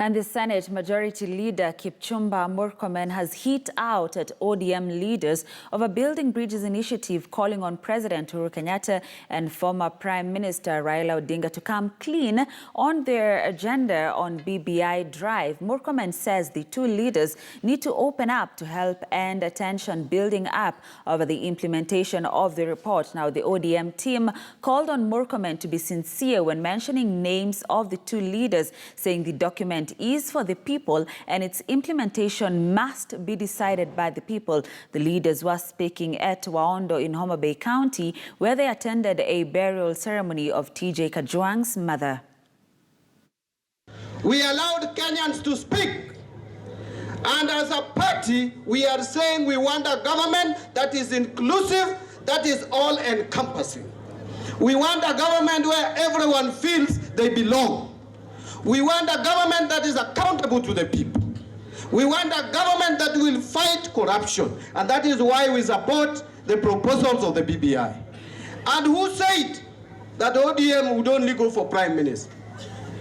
And the Senate Majority Leader Kipchumba Murkomen has hit out at ODM leaders over building bridges initiative, calling on President Uhuru Kenyatta and former Prime Minister Raila Odinga to come clean on their agenda on BBI drive. Murkomen says the two leaders need to open up to help end tension building up over the implementation of the report. Now, the ODM team called on Murkomen to be sincere when mentioning names of the two leaders, saying the document is for the people and its implementation must be decided by the people. The leaders were speaking at Waondo in Homa Bay County, where they attended a burial ceremony of TJ Kajwang's mother. We allowed Kenyans to speak. And as a party, we are saying we want a government that is inclusive, that is all-encompassing. We want a government where everyone feels they belong. We want a government that is accountable to the people. We want a government that will fight corruption. And that is why we support the proposals of the BBI. And who said that ODM would only go for Prime Minister?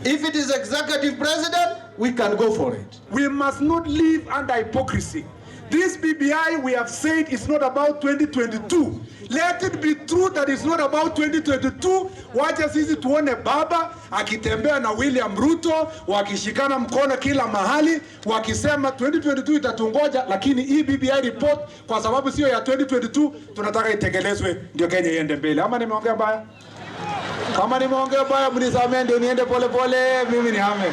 If it is executive president, we can go for it. We must not live under hypocrisy. This BBI, we have said, is not about 2022. Let it be true that it's not about 2022. Wacha sisi tuone baba akitembea na William Ruto wakishikana mkono kila mahali wakisema 2022 itatungoja, lakini hii BBI report kwa sababu sio ya 2022 tunataka itekelezwe ndio Kenya iende mbele. Ama nimeongea baya? Kama nimeongea baya mnisamee, ndio niende pole pole, mimi ni hame.